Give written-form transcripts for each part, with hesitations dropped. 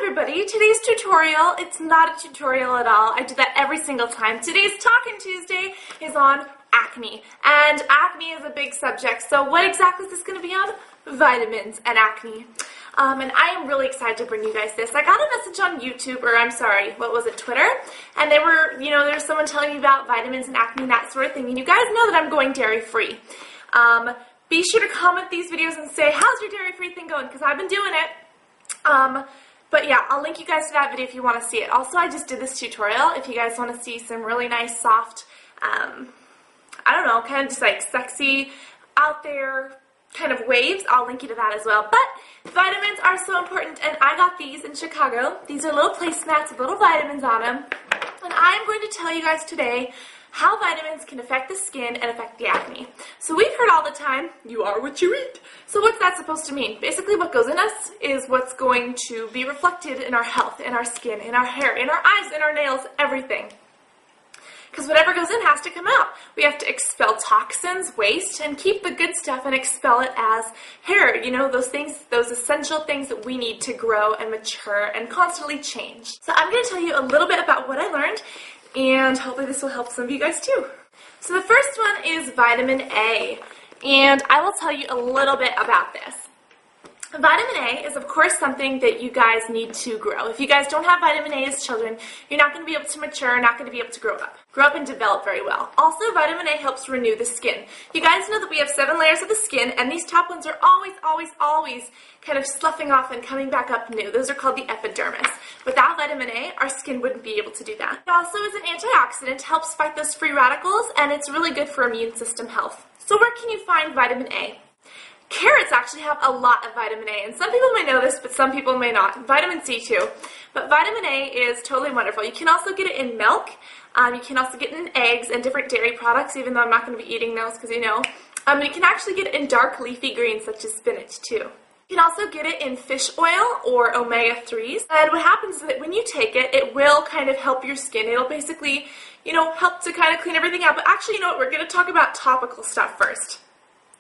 everybody, today's tutorial, it's not a tutorial at all. I do that every single time. Today's Talkin' Tuesday is on acne, and acne is a big subject. So what exactly is this going to be on? Vitamins and acne. And I am really excited to bring you guys this. I got a message on YouTube, or I'm sorry, what was it, Twitter? And they were, there's someone telling me about vitamins and acne and that sort of thing. And you guys know that I'm going dairy-free. Be sure to comment these videos and say, how's your dairy-free thing going? Because I've been doing it. But yeah, I'll link you guys to that video if you want to see it. Also, I just did this tutorial. If you guys want to see some really nice, soft, I don't know, kind of just like sexy, out there kind of waves, I'll link you to that as well. But vitamins are so important, and I got these in Chicago. These are little placemats with little vitamins on them. And I'm going to tell you guys today how vitamins can affect the skin and affect the acne. So we've heard all the time, you are what you eat. So what's that supposed to mean? Basically what goes in us is what's going to be reflected in our health, in our skin, in our hair, in our eyes, in our nails, everything. Because whatever goes in has to come out. We have to expel toxins, waste, and keep the good stuff and expel it as hair. You know, those things, those essential things that we need to grow and mature and constantly change. So I'm going to tell you a little bit about what I learned, and hopefully this will help some of you guys too. So the first one is vitamin A, and I will tell you a little bit about this. Vitamin A is, of course, something that you guys need to grow. If you guys don't have vitamin A as children, you're not going to be able to mature, not going to be able to grow up and develop very well. Also, vitamin A helps renew the skin. You guys know that we have 7 layers of the skin, and these top ones are always kind of sloughing off and coming back up new. Those are called the epidermis. Without vitamin A, our skin wouldn't be able to do that. It also is an antioxidant, helps fight those free radicals, and it's really good for immune system health. So where can you find vitamin A? Carrots actually have a lot of vitamin A, and some people may know this, but some people may not. Vitamin C too. But vitamin A is totally wonderful. You can also get it in milk. You can also get it in eggs and different dairy products, even though I'm not going to be eating those because you know. You can actually get it in dark leafy greens such as spinach too. You can also get it in fish oil or omega-3s. And what happens is that when you take it, it will kind of help your skin. It'll basically, help to kind of clean everything out. But actually, you know what? We're going to talk about topical stuff first.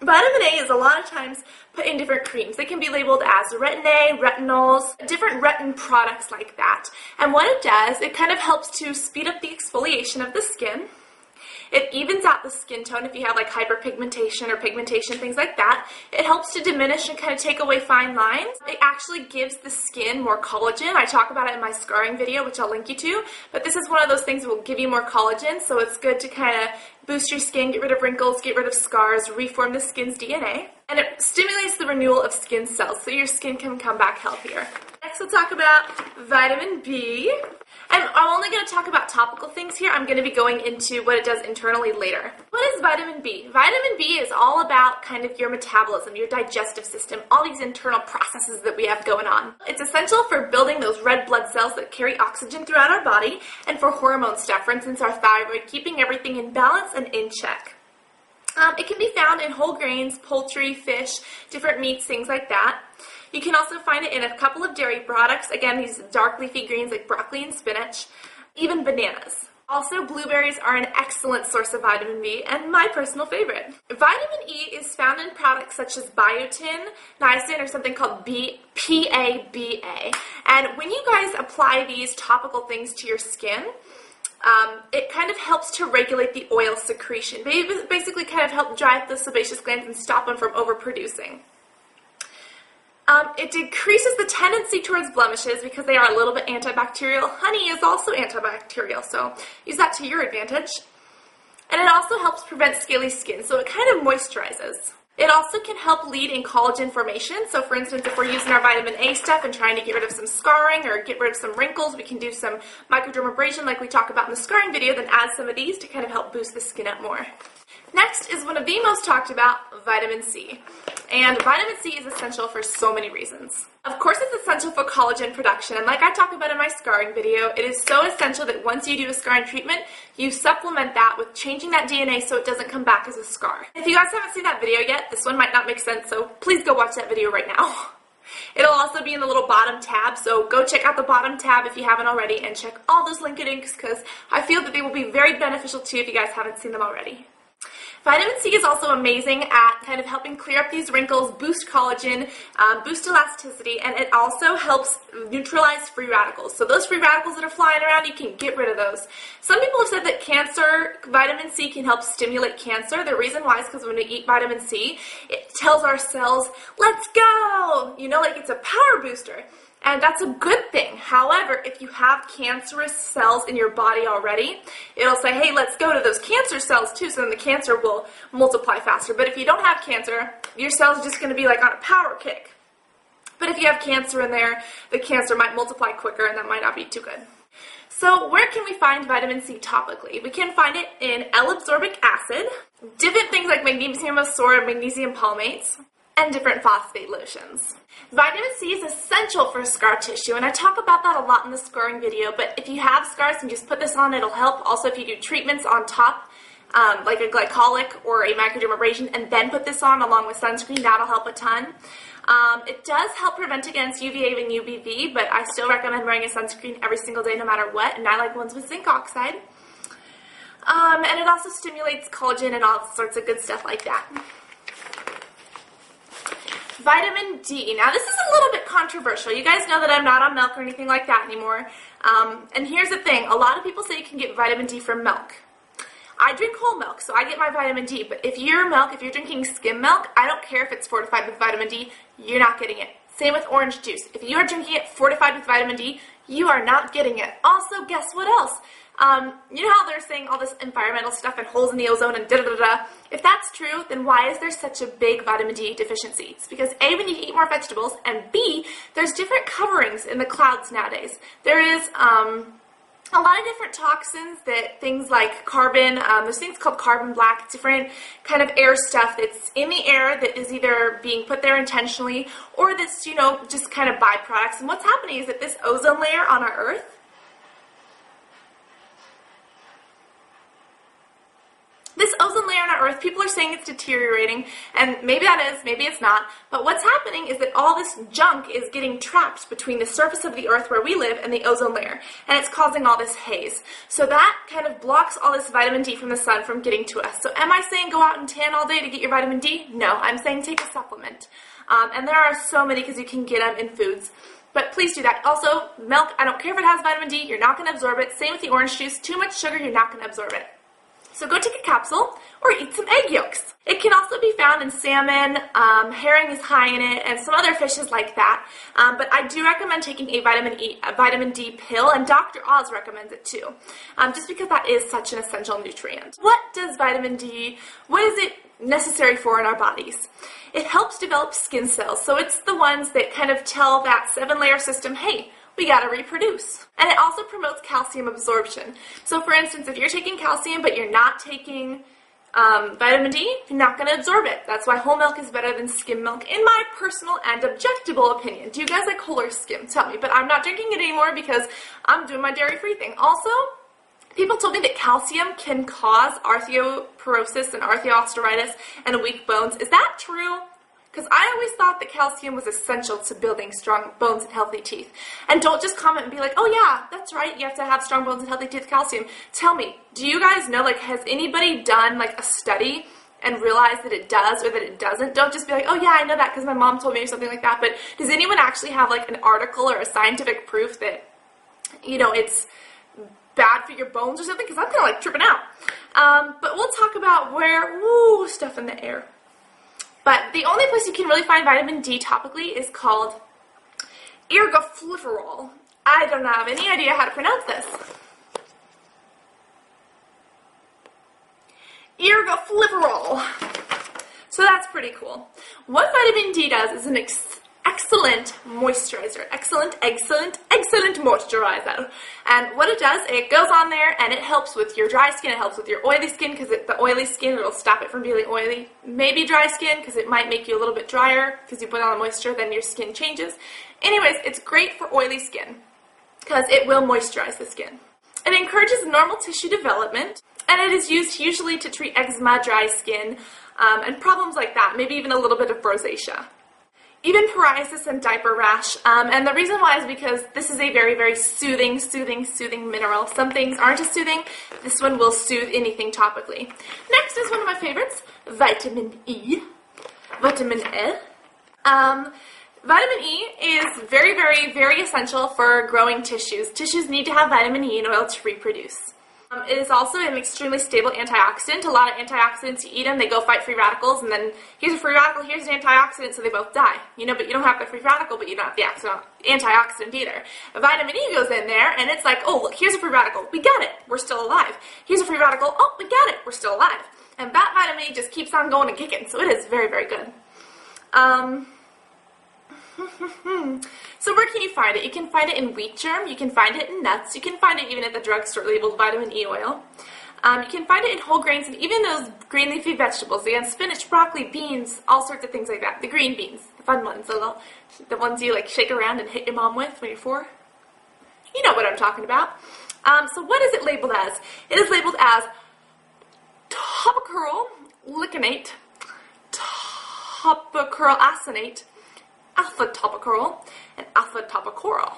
Vitamin A is a lot of times put in different creams. They can be labeled as retin-A, retinols, different retin products like that. And what it does, it kind of helps to speed up the exfoliation of the skin. It evens out the skin tone if you have like hyperpigmentation or pigmentation, things like that. It helps to diminish and kind of take away fine lines. It actually gives the skin more collagen. I talk about it in my scarring video, which I'll link you to. But this is one of those things that will give you more collagen, so it's good to kind of boost your skin, get rid of wrinkles, get rid of scars, reform the skin's DNA. And it stimulates the renewal of skin cells, so your skin can come back healthier. Next, we'll talk about vitamin B. And I'm only going to talk about topical things here. I'm going to be going into what it does internally later. What is vitamin B? Vitamin B is all about kind of your metabolism, your digestive system, all these internal processes that we have going on. It's essential for building those red blood cells that carry oxygen throughout our body and for hormone stuff, for instance, our thyroid, keeping everything in balance and in check. It can be found in whole grains, poultry, fish, different meats, things like that. You can also find it in a couple of dairy products. Again, these dark leafy greens like broccoli and spinach, even bananas. Also, blueberries are an excellent source of vitamin B and my personal favorite. Vitamin E is found in products such as biotin, niacin, or something called PABA. And when you guys apply these topical things to your skin, it kind of helps to regulate the oil secretion. Basically kind of help dry up the sebaceous glands and stop them from overproducing. It decreases the tendency towards blemishes because they are a little bit antibacterial. Honey is also antibacterial, so use that to your advantage. And it also helps prevent scaly skin, so it kind of moisturizes. It also can help lead in collagen formation. So for instance, if we're using our vitamin A stuff and trying to get rid of some scarring or get rid of some wrinkles, we can do some microdermabrasion like we talk about in the scarring video, then add some of these to kind of help boost the skin up more. Next is one of the most talked about, vitamin C. And vitamin C is essential for so many reasons. Of course, it's essential for collagen production, and like I talk about in my scarring video, it is so essential that once you do a scarring treatment, you supplement that with changing that DNA so it doesn't come back as a scar. If you guys haven't seen that video yet, this one might not make sense, so please go watch that video right now. It'll also be in the little bottom tab, so go check out the bottom tab if you haven't already, and check all those links because I feel that they will be very beneficial to you if you guys haven't seen them already. Vitamin C is also amazing at kind of helping clear up these wrinkles, boost collagen, boost elasticity, and it also helps neutralize free radicals. So those free radicals that are flying around, you can get rid of those. Some people have said that vitamin C can help stimulate cancer. The reason why is because when we eat vitamin C, it tells our cells, let's go! You know, like it's a power booster. And that's a good thing. However, if you have cancerous cells in your body already, it'll say, hey, let's go to those cancer cells too, so then the cancer will multiply faster. But if you don't have cancer, your cell's just going to be like on a power kick. But if you have cancer in there, the cancer might multiply quicker, and that might not be too good. So where can we find vitamin C topically? We can find it in L-ascorbic acid, different things like magnesium sulfate, magnesium palmates, and different phosphate lotions. Vitamin C is essential for scar tissue, and I talk about that a lot in the scarring video, but if you have scars and just put this on, it'll help. Also, if you do treatments on top, like a glycolic or a microdermabrasion, and then put this on along with sunscreen, that'll help a ton. It does help prevent against UVA and UVB, but I still recommend wearing a sunscreen every single day no matter what, and I like ones with zinc oxide. And it also stimulates collagen and all sorts of good stuff like that. Vitamin D. Now this is a little bit controversial. You guys know that I'm not on milk or anything like that anymore. And here's the thing. A lot of people say you can get vitamin D from milk. I drink whole milk, so I get my vitamin D. But if you're drinking skim milk, I don't care if it's fortified with vitamin D, you're not getting it. Same with orange juice. If you are drinking it fortified with vitamin D, you are not getting it. Also, guess what else? You know how they're saying all this environmental stuff and holes in the ozone and da-da-da-da? If that's true, then why is there such a big vitamin D deficiency? It's because A, we need to eat more vegetables, and B, there's different coverings in the clouds nowadays. There is a lot of different toxins, that things like carbon, there's things called carbon black, different kind of air stuff that's in the air that is either being put there intentionally or that's, you know, just kind of byproducts. And what's happening is that this ozone layer on our Earth, this ozone layer on our Earth, people are saying it's deteriorating, and maybe that is, maybe it's not, but what's happening is that all this junk is getting trapped between the surface of the Earth where we live and the ozone layer, and it's causing all this haze. So that kind of blocks all this vitamin D from the sun from getting to us. So am I saying go out and tan all day to get your vitamin D? No, I'm saying take a supplement. And there are so many because you can get them in foods. But please do that. Also, milk, I don't care if it has vitamin D, you're not going to absorb it. Same with the orange juice, too much sugar, you're not going to absorb it. So go take a capsule or eat some egg yolks. It can also be found in salmon, herring is high in it, and some other fishes like that. But I do recommend taking a vitamin D pill, and Dr. Oz recommends it too, just because that is such an essential nutrient. What does vitamin D, what is it necessary for in our bodies? It helps develop skin cells, so it's the ones that kind of tell that 7-layer system, hey, we gotta reproduce. And it also promotes calcium absorption. So for instance, if you're taking calcium but you're not taking vitamin D, you're not gonna absorb it. That's why whole milk is better than skim milk, in my personal and objectable opinion. Do you guys like whole or skim? Tell me, but I'm not drinking it anymore because I'm doing my dairy-free thing. Also, people told me that calcium can cause osteoporosis and osteoarthritis and weak bones. Is that true? Because I always thought that calcium was essential to building strong bones and healthy teeth. And don't just comment and be like, oh yeah, that's right, you have to have strong bones and healthy teeth, calcium. Tell me, do you guys know, like, has anybody done, like, a study and realized that it does or that it doesn't? Don't just be like, oh yeah, I know that because my mom told me or something like that. But does anyone actually have, like, an article or a scientific proof that, you know, it's bad for your bones or something? Because I'm kind of, like, tripping out. But we'll talk about where, stuff in the air. But the only place you can really find vitamin D topically is called ergofluorol. I don't have any idea how to pronounce this. Ergofluorol. So that's pretty cool. What vitamin D does is an excellent moisturizer. Excellent moisturizer. And what it does, it goes on there and it helps with your dry skin, it helps with your oily skin because the oily skin, it'll stop it from being oily. Maybe dry skin because it might make you a little bit drier because you put on the moisture, then your skin changes. Anyways, it's great for oily skin because it will moisturize the skin. It encourages normal tissue development, and it is used usually to treat eczema, dry skin, and problems like that, maybe even a little bit of rosacea. even psoriasis and diaper rash. And the reason why is because this is a very, very soothing mineral. Some things aren't as soothing. This one will soothe anything topically. Next is one of my favorites, vitamin E. Vitamin E. Vitamin E is very, very essential for growing tissues. Tissues need to have vitamin E in order to reproduce. It is also an extremely stable antioxidant. A lot of antioxidants, you eat them, they go fight free radicals, and then here's a free radical, here's an antioxidant, so they both die. You know, but you don't have the free radical, but you don't have the antioxidant either. Vitamin E goes in there, and it's like, oh, look, here's a free radical. We got it. We're still alive. Here's a free radical. Oh, we got it. We're still alive. And that vitamin E just keeps on going and kicking, so it is very, very good. So where can you find it? You can find it in wheat germ, you can find it in nuts, you can find it even at the drugstore labeled vitamin E oil. You can find it in whole grains and even those green leafy vegetables. Again, spinach, broccoli, beans, all sorts of things like that. The green beans, the fun ones, the ones you like shake around and hit your mom with when you're 4. You know what I'm talking about. So what is it labeled as? It is labeled as topicurl liconate, topicurl acinate, alpha topicurl, and alpha topicoral,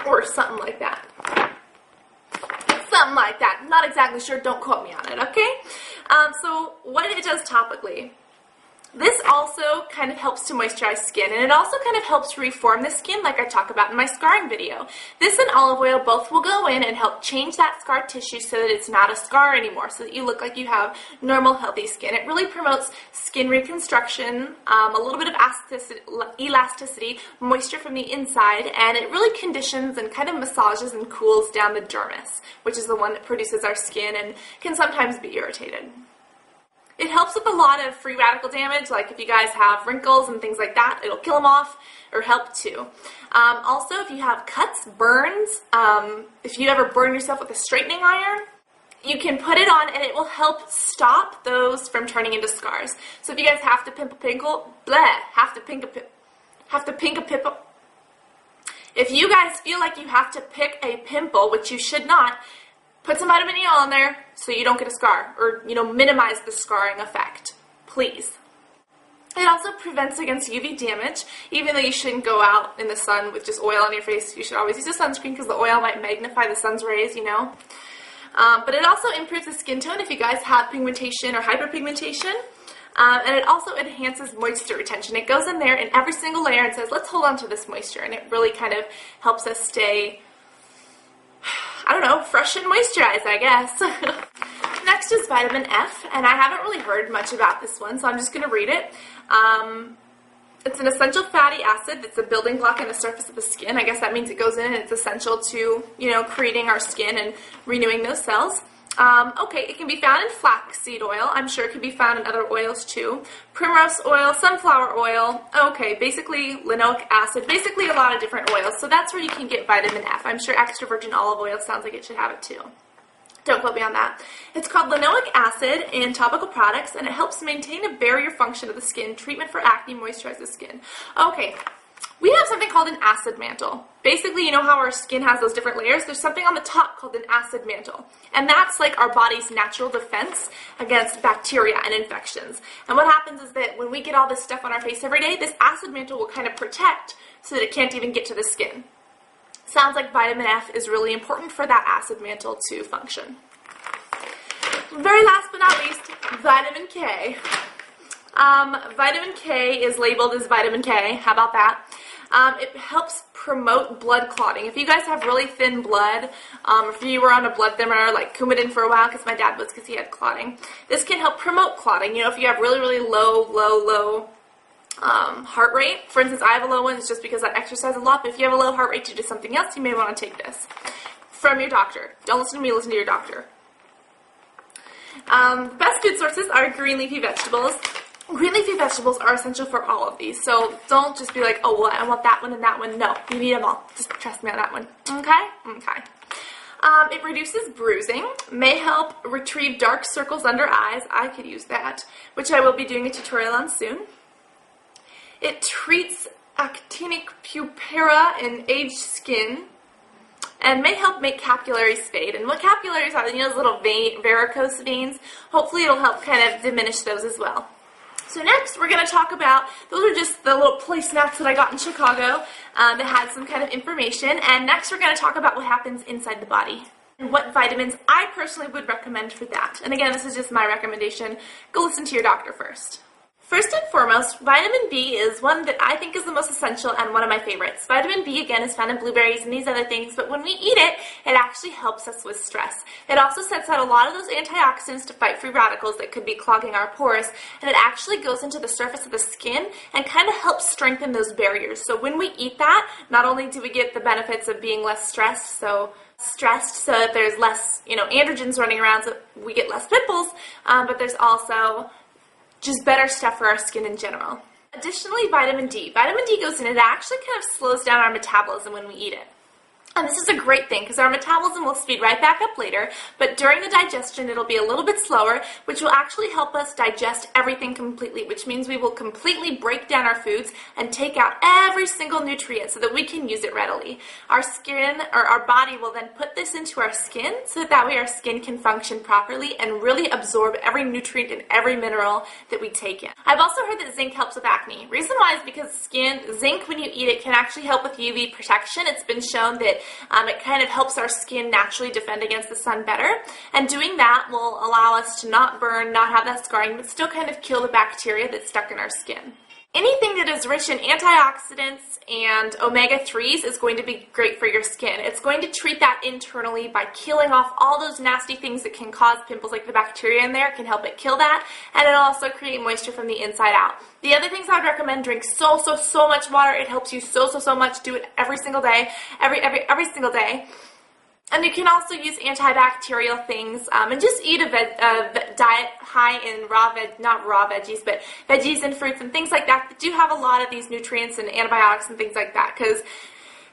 or something like that. Something like that. Not exactly sure. Don't quote me on it, okay? So what it does topically. This also kind of helps to moisturize skin, and it also kind of helps reform the skin like I talk about in my scarring video. This and olive oil both will go in and help change that scar tissue so that it's not a scar anymore, so that you look like you have normal, healthy skin. It really promotes skin reconstruction, a little bit of elasticity, moisture from the inside, and it really conditions and kind of massages and cools down the dermis, which is the one that produces our skin and can sometimes be irritated. It helps with a lot of free radical damage, like if you guys have wrinkles and things like that, it'll kill them off or help too. Also, if you have cuts, burns, if you ever burn yourself with a straightening iron, you can put it on and it will help stop those from turning into scars. So if you guys have to if you guys feel like you have to pick a pimple, which you should not, put some vitamin E on there so you don't get a scar, or, you know, minimize the scarring effect, please. It also prevents against UV damage. Even though you shouldn't go out in the sun with just oil on your face, you should always use a sunscreen because the oil might magnify the sun's rays, you know. But it also improves the skin tone if you guys have pigmentation or hyperpigmentation. And it also enhances moisture retention. It goes in there in every single layer and says, let's hold on to this moisture, and it really kind of helps us stay, I don't know, fresh and moisturized, I guess. Next is vitamin F, and I haven't really heard much about this one, so I'm just going to read it. It's an essential fatty acid that's a building block in the surface of the skin. I guess that means it goes in and it's essential to, you know, creating our skin and renewing those cells. Okay, it can be found in flaxseed oil. I'm sure it can be found in other oils too. Primrose oil, sunflower oil, okay, basically linoleic acid, basically a lot of different oils. So that's where you can get vitamin F. I'm sure extra virgin olive oil sounds like it should have it too. Don't quote me on that. It's called linoleic acid in topical products, and it helps maintain a barrier function of the skin. Treatment for acne, moisturizes the skin. Okay, we have something called an acid mantle. Basically, you know how our skin has those different layers? There's something on the top called an acid mantle. And that's like our body's natural defense against bacteria and infections. And what happens is that when we get all this stuff on our face every day, this acid mantle will kind of protect so that it can't even get to the skin. Sounds like vitamin F is really important for that acid mantle to function. Very last but not least, vitamin K. Vitamin K is labeled as vitamin K. How about that? It helps promote blood clotting. If you guys have really thin blood, if you were on a blood thinner like Coumadin for a while, because my dad was because he had clotting, this can help promote clotting. You know, if you have really low heart rate, for instance, I have a low one, it's just because I exercise a lot, but if you have a low heart rate due to something else, you may want to take this from your doctor. Don't listen to me, listen to your doctor. The best food sources are green leafy vegetables. Green leafy vegetables are essential for all of these, so don't just be like, oh, well, I want that one and that one. No, you need them all. Just trust me on that one. Okay? Okay. It reduces bruising, may help retrieve dark circles under eyes. I could use that, which I will be doing a tutorial on soon. It treats actinic purpura in aged skin, and may help make capillaries fade. And what capillaries are, you know, those little varicose veins, hopefully it'll help kind of diminish those as well. So next, we're going to talk about, those are just the little placemats that I got in Chicago that had some kind of information. And next, we're going to talk about what happens inside the body and what vitamins I personally would recommend for that. And again, this is just my recommendation. Go listen to your doctor first. First and foremost, vitamin B is one that I think is the most essential and one of my favorites. Vitamin B, again, is found in blueberries and these other things, but when we eat it, it actually helps us with stress. It also sets out a lot of those antioxidants to fight free radicals that could be clogging our pores, and it actually goes into the surface of the skin and kind of helps strengthen those barriers. So when we eat that, not only do we get the benefits of being less stressed, so that there's less, androgens running around, so we get less pimples, but there's also just better stuff for our skin in general. Additionally, vitamin D. Vitamin D goes in and it actually kind of slows down our metabolism when we eat it. And this is a great thing because our metabolism will speed right back up later, but during the digestion it'll be a little bit slower, which will actually help us digest everything completely, which means we will completely break down our foods and take out every single nutrient so that we can use it readily. Our skin, or our body, will then put this into our skin so that way our skin can function properly and really absorb every nutrient and every mineral that we take in. I've also heard that zinc helps with acne. Reason why is because zinc, when you eat it, can actually help with UV protection. It's been shown that it kind of helps our skin naturally defend against the sun better, and doing that will allow us to not burn, not have that scarring, but still kind of kill the bacteria that's stuck in our skin. Anything that is rich in antioxidants and omega-3s is going to be great for your skin. It's going to treat that internally by killing off all those nasty things that can cause pimples, like the bacteria in there. It can help it kill that, and it'll also create moisture from the inside out. The other things I would recommend: drink so much water. It helps you so much. Do it every single day, every single day. And you can also use antibacterial things and just eat a diet high in not raw veggies, but veggies and fruits and things like that do have a lot of these nutrients and antibiotics and things like that. Because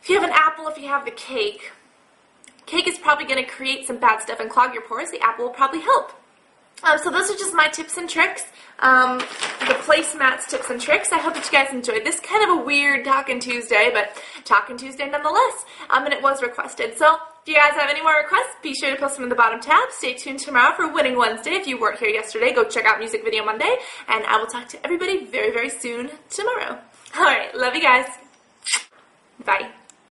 if you have an apple, if you have the cake is probably going to create some bad stuff and clog your pores. The apple will probably help. So those are just my tips and tricks, the placemats tips and tricks. I hope that you guys enjoyed this. Kind of a weird Talkin' Tuesday, but Talkin' Tuesday nonetheless, and it was requested. So if you guys have any more requests, be sure to post them in the bottom tab. Stay tuned tomorrow for Winning Wednesday. If you weren't here yesterday, go check out Music Video Monday, and I will talk to everybody very soon tomorrow. Alright, love you guys. Bye.